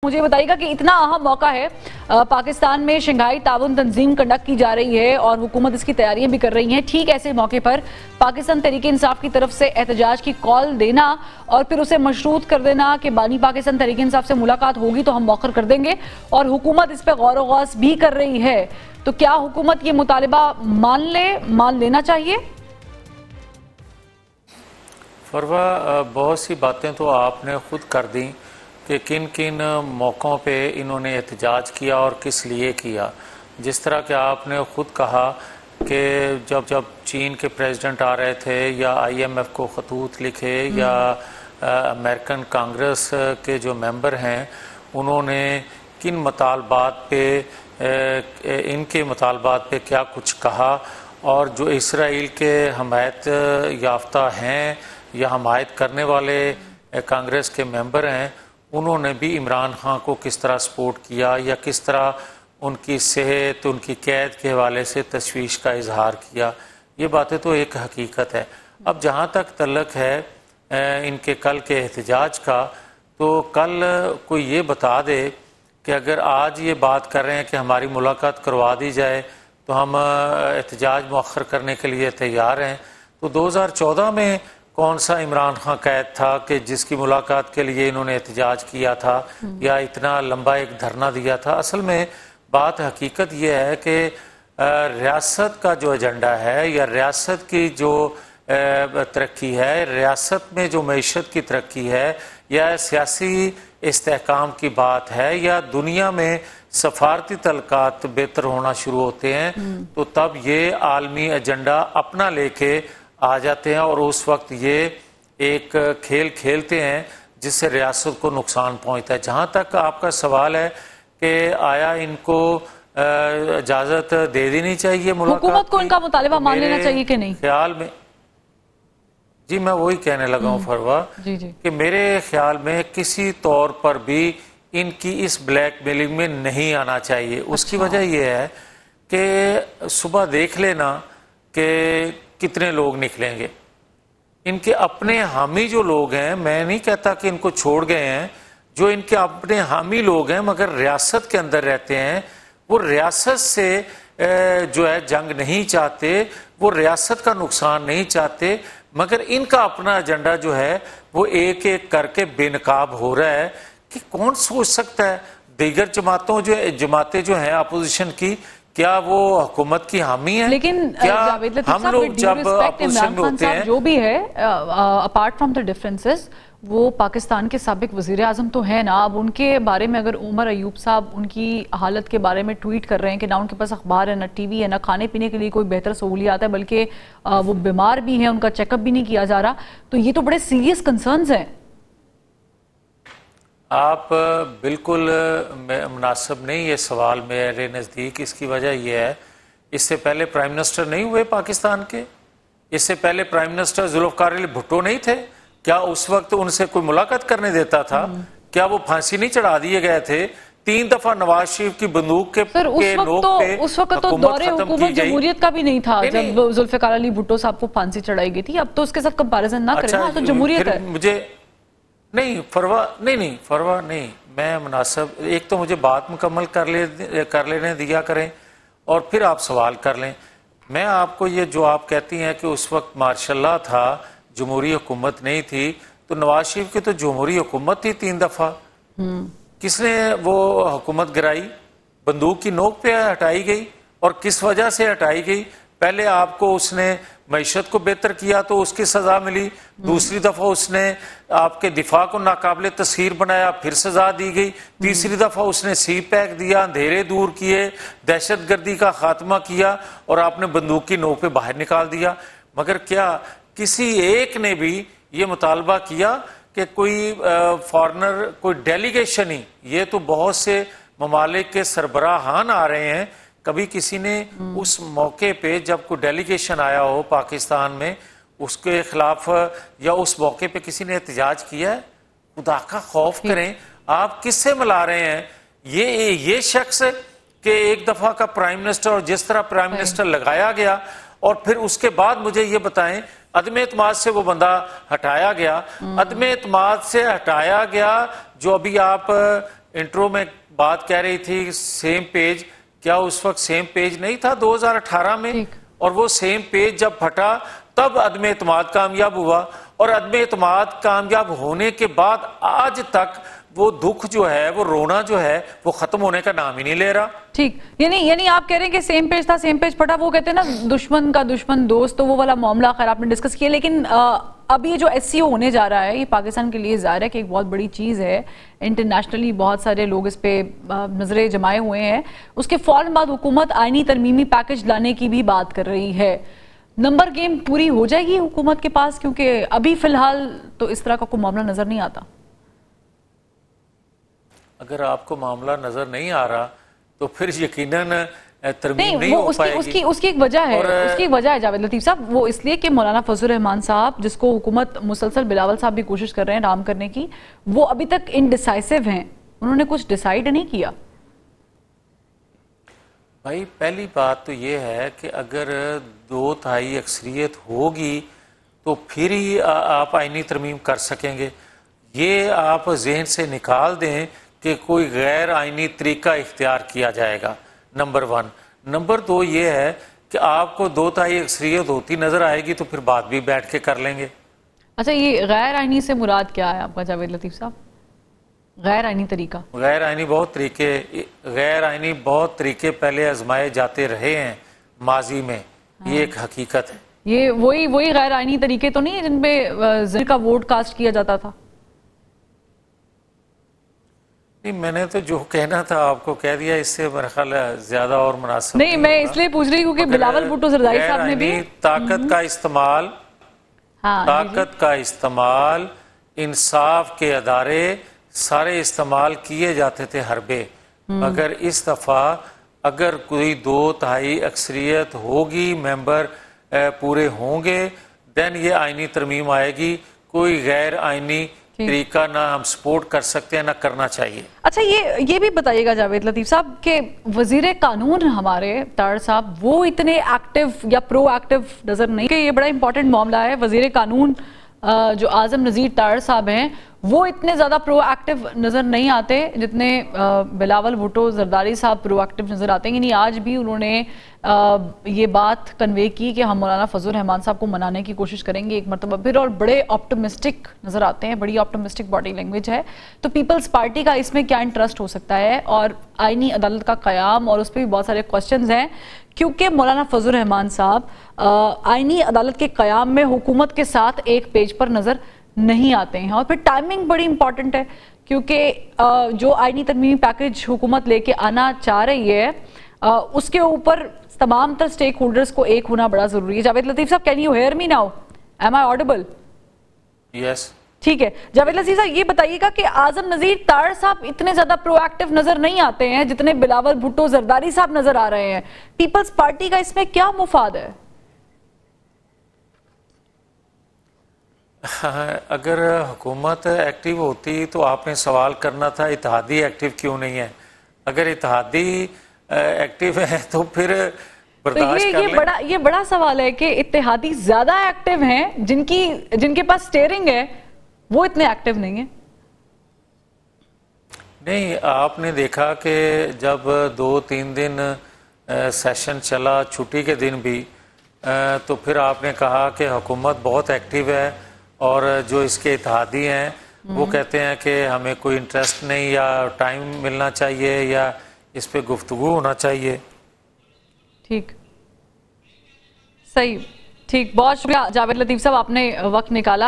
मुझे बताइएगा कि इतना अहम मौका है, पाकिस्तान में शंघाई ताउन तंजीम कंडक्ट की जा रही है और हुकूमत इसकी तैयारियां भी कर रही है। ठीक ऐसे मौके पर पाकिस्तान तहरीक इंसाफ की तरफ से एहतजाज की कॉल देना और फिर उसे मशरूत कर देना कि बानी पाकिस्तान तहरीक इंसाफ से मुलाकात होगी तो हम मौखर कर देंगे, और हुकूमत इस पर गौर गौस भी कर रही है। तो क्या हुकूमत ये मुतालिबा मान लेना चाहिए? फरवा, बहुत सी बातें तो आपने खुद कर दी कि किन किन मौक़ों पे इन्होंने एहतजाज किया और किस लिए किया। जिस तरह कि आपने ख़ुद कहा कि जब चीन के प्रेसिडेंट आ रहे थे या IMF को खतूत लिखे या अमेरिकन कांग्रेस के जो मेंबर हैं उन्होंने किन मुतालबात पे इनके मुतालबात पे क्या कुछ कहा, और जो इसराइल के हमायत याफ्ता हैं या हमायत करने वाले कांग्रेस के मेंबर हैं उन्होंने भी इमरान खान को किस तरह सपोर्ट किया या किस तरह उनकी सेहत, उनकी कैद के हवाले से तशवीश का इजहार किया। ये बातें तो एक हकीकत है। अब जहाँ तक तल्लक है इनके कल के एहतजाज का, तो कल कोई ये बता दे कि अगर आज ये बात कर रहे हैं कि हमारी मुलाकात करवा दी जाए तो हम एहतजाज मौखर करने के लिए तैयार हैं, तो 2014 में कौन सा इमरान खान कैद था कि जिसकी मुलाकात के लिए इन्होंने एहतजाज किया था या इतना लंबा एक धरना दिया था। असल में बात हकीकत ये है कि रियासत का जो एजेंडा है या रियासत की जो तरक्की है, रियासत में जो मईशत की तरक्की है या सियासी इस्तेहकाम की बात है या दुनिया में सफारती तल्कात बेहतर होना शुरू होते हैं, तो तब ये आलमी एजेंडा अपना लेके आ जाते हैं और उस वक्त ये एक खेल खेलते हैं जिससे रियासत को नुकसान पहुंचता है। जहां तक आपका सवाल है कि आया इनको इजाज़त दे देनी चाहिए मुलाकात, हुकूमत को इनका मुतालिबा मान लेना चाहिए कि नहीं? ख्याल में जी मैं वही कहने लगा हूँ फरवा कि मेरे ख्याल में किसी तौर पर भी इनकी इस ब्लैकमेलिंग में नहीं आना चाहिए। उसकी वजह यह है कि सुबह देख लेना कि कितने लोग निकलेंगे। इनके अपने हामी जो लोग हैं, मैं नहीं कहता कि इनको छोड़ गए हैं, जो इनके अपने हामी लोग हैं मगर रियासत के अंदर रहते हैं, वो रियासत से जो है जंग नहीं चाहते, वो रियासत का नुकसान नहीं चाहते, मगर इनका अपना एजेंडा जो है वो एक एक करके बेनकाब हो रहा है कि कौन सोच सकता है दीगर जमातें जो हैं अपोजिशन की, क्या वो हुकूमत की हामी है? लेकिन क्या हम लोग जब अपोजिशन में होते हैं, जो भी है अपार्ट फ्रॉम द डिफरेंसेस, वो पाकिस्तान के साबिक वजीर आजम तो है ना। अब उनके बारे में अगर उमर अयूब साहब उनकी हालत के बारे में ट्वीट कर रहे हैं कि ना उनके पास अखबार है, ना TV है, ना खाने पीने के लिए कोई बेहतर सहूलियात है, बल्कि वो बीमार भी हैं, उनका चेकअप भी नहीं किया जा रहा, तो ये तो बड़े सीरियस कंसर्न्स हैं। आप बिल्कुल मुनासिब नहीं ये सवाल मेरे नज़दीक। इसकी वजह यह है, इससे पहले प्राइम मिनिस्टर नहीं हुए पाकिस्तान के, इससे पहले प्राइम मिनिस्टर जुल्फ़िकार अली भुट्टो नहीं थे, क्या उस वक्त उनसे कोई मुलाकात करने देता था? क्या वो फांसी नहीं चढ़ा दिए गए थे? 3 दफा नवाज शरीफ की बंदूक के नोक पे उस वक्त तो दौरे हुकूमत जमहूरियत का भी नहीं था जब जुल्फ़िकार अली भुट्टो साहब को फांसी चढ़ाई गई थी। अब तो उसके साथ कंपैरिजन ना करें ना, तो जमहूरियत है। मुझे नहीं फरवा नहीं, मैं मुनासिब एक तो मुझे बात मुकम्मल कर लेने दिया करें और फिर आप सवाल कर लें। मैं आपको ये जो आप कहती हैं कि उस वक्त मार्शल्ला था, जमहूरी हुकूमत नहीं थी, तो नवाज शरीफ की तो जमहूरी हुकूमत थी 3 दफा। किसने वो हुकूमत गिराई? बंदूक की नोक पे हटाई गई, और किस वजह से हटाई गई? पहले आपको उसने मईशत को बेहतर किया तो उसकी सजा मिली, दूसरी दफा उसने आपके दिफा को नाकाबिले तस्खीर बनाया, फिर सजा दी गई, तीसरी दफा उसने CPAC दिया, अंधेरे दूर किए, दहशतगर्दी का खात्मा किया और आपने बंदूक की नोक पे बाहर निकाल दिया। मगर क्या किसी एक ने भी ये मुतालबा किया कि कोई फॉरेनर, कोई डेलीगेशन ही, ये तो बहुत से ममालिक के सरबराहान आ रहे हैं, कभी किसी ने उस मौके पे जब कोई डेलीगेशन आया हो पाकिस्तान में उसके खिलाफ या उस मौके पे किसी ने एहतजाज किया है? खुदा का खौफ करें, आप किससे मिला रहे हैं ये शख्स कि एक दफा का प्राइम मिनिस्टर, और जिस तरह प्राइम मिनिस्टर लगाया गया और फिर उसके बाद मुझे ये बताएं अदम एतमाद से वो बंदा हटाया गया, अदम एतमाद से हटाया गया जो अभी आप इंट्रो में बात कह रही थी सेम पेज, क्या उस वक्त सेम पेज नहीं था 2018 में? और वो सेम पेज जब फटा तब अदम एतमाद कामयाब हुआ, और अदम एतमाद कामयाब होने के बाद आज तक वो दुख जो है, वो रोना जो है, वो खत्म होने का नाम ही नहीं ले रहा। ठीक, यानी आप कह रहे हैं कि सेम पेज था, सेम पेज फटा, वो कहते हैं ना दुश्मन का दुश्मन दोस्त, तो वो वाला मामला खैर आपने डिस्कस किया। लेकिन अब ये जो SCO होने जा रहा है, ये पाकिस्तान के लिए ज़ाहिर है कि एक बहुत बड़ी चीज़ है। इंटरनेशनली बहुत सारे लोग इस पे नजरें जमाए हुए हैं। उसके फौरन बाद हुकूमत आईनी तरमीमी पैकेज लाने की भी बात कर रही है। नंबर गेम पूरी हो जाएगी हुकूमत के पास, क्योंकि अभी फिलहाल तो इस तरह का कोई मामला नजर नहीं आता। अगर आपको मामला नजर नहीं आ रहा तो फिर यकीनन तरमीम नहीं हो पाएगी। उसकी एक वजह है, उसकी एक वजह है जावेद लतीफ साहब, वो इसलिए कि मौलाना फजल रहमान साहब, जिसको हुकूमत मुसलसल बिलावल साहब भी कोशिश कर रहे हैं राम करने की, वो अभी तक इनडिसाइसिव हैं, उन्होंने कुछ डिसाइड नहीं किया। भाई पहली बात तो ये है कि अगर 2/3 अक्सरियत होगी तो फिर ही आप आईनी तरमीम कर सकेंगे। ये आप जहन से निकाल दें कि कोई गैर आईनी तरीका इख्तियार किया जाएगा, नंबर 1। नंबर 2 ये है कि आपको 2/3 अक्सरियत होती नजर आएगी तो फिर बात भी बैठ के कर लेंगे। अच्छा, ये गैर आईनी से मुराद क्या है आपका जावेद लतीफ साहब? गैर आईनी तरीका, गैर आईनी बहुत तरीके पहले आजमाए जाते रहे हैं माजी में। हाँ। ये एक हकीकत है। ये वही गैर आईनी तरीके तो नहीं है जिनपे का वोट कास्ट किया जाता था? मैंने तो जो कहना था आपको कह दिया, इससे मेरा ख्याल ज्यादा और मुनासिब नहीं। मैं इसलिए पूछ रही हूँ कि बिलावल भुट्टो जरदारी साहब ने भी ताकत का इस्तेमाल इंसाफ के अदारे सारे इस्तेमाल किए जाते थे हरबे, मगर इस दफा अगर कोई 2/3 अक्सरियत होगी, मेंबर पूरे होंगे, देन ये आईनी तरमीम आएगी। कोई गैर आईनी तरीका ना हम सपोर्ट कर सकते हैं ना करना चाहिए। अच्छा, ये भी बताइएगा जावेद लतीफ साहब कि वजीर कानून हमारे तार साहब वो इतने एक्टिव या प्रो एक्टिव नजर नहीं, कि ये बड़ा इंपॉर्टेंट मामला है। वजीर कानून जो आजम नज़ीर तार साहब हैं, वो इतने ज़्यादा प्रोएक्टिव नज़र नहीं आते जितने बिलावल भुट्टो जरदारी साहब प्रोएक्टिव नज़र आते हैं। यानी आज भी उन्होंने ये बात कन्वे की कि हम मौलाना फजल रहमान साहब को मनाने की कोशिश करेंगे एक मरतबा फिर, और बड़े ऑप्टिमिस्टिक नज़र आते हैं, बड़ी ऑप्टिमिस्टिक बॉडी लैंग्वेज है। तो पीपल्स पार्टी का इसमें क्या इंटरेस्ट हो सकता है, और आईनी अदालत का क़याम, और उस पर भी बहुत सारे क्वेश्चन हैं, क्योंकि मौलाना फजल रहमान साहब आईनी अदालत के क़याम में हुकूमत के साथ एक पेज पर नज़र नहीं आते हैं। और फिर टाइमिंग बड़ी इंपॉर्टेंट है, क्योंकि जो आईनी तरमीमी पैकेज हुकूमत लेके आना चाह रही है, उसके ऊपर तमाम तर स्टेक होल्डर्स को एक होना बड़ा जरूरी है। Javed Latif sahab, can you hear me now? Am I audible? Yes, ठीक है। जावेद लतीफ साहब, ये बताइएगा कि आजम नज़ीर तार साहब इतने ज्यादा प्रोएक्टिव नजर नहीं आते हैं जितने बिलावल भुट्टो जरदारी साहब नजर आ रहे हैं। पीपल्स पार्टी का इसमें क्या मुफाद है? अगर हुकूमत एक्टिव होती तो आपने सवाल करना था इत्तेहादी एक्टिव क्यों नहीं है। अगर इत्तेहादी एक्टिव है तो फिर बर्दाश्त कर लें। ये बड़ा सवाल है कि इत्तेहादी ज्यादा एक्टिव हैं, जिनके पास स्टीयरिंग है वो इतने एक्टिव नहीं है। नहीं, आपने देखा कि जब 2-3 दिन सेशन चला, छुट्टी के दिन भी, तो फिर आपने कहा कि हुकूमत बहुत एक्टिव है, और जो इसके इत्तेहादी हैं वो कहते हैं कि हमें कोई इंटरेस्ट नहीं, या टाइम मिलना चाहिए, या इस पे गुफ्तगू होना चाहिए। ठीक, सही, ठीक, बहुत शुक्रिया जावेद लतीफ साहब, आपने वक्त निकाला।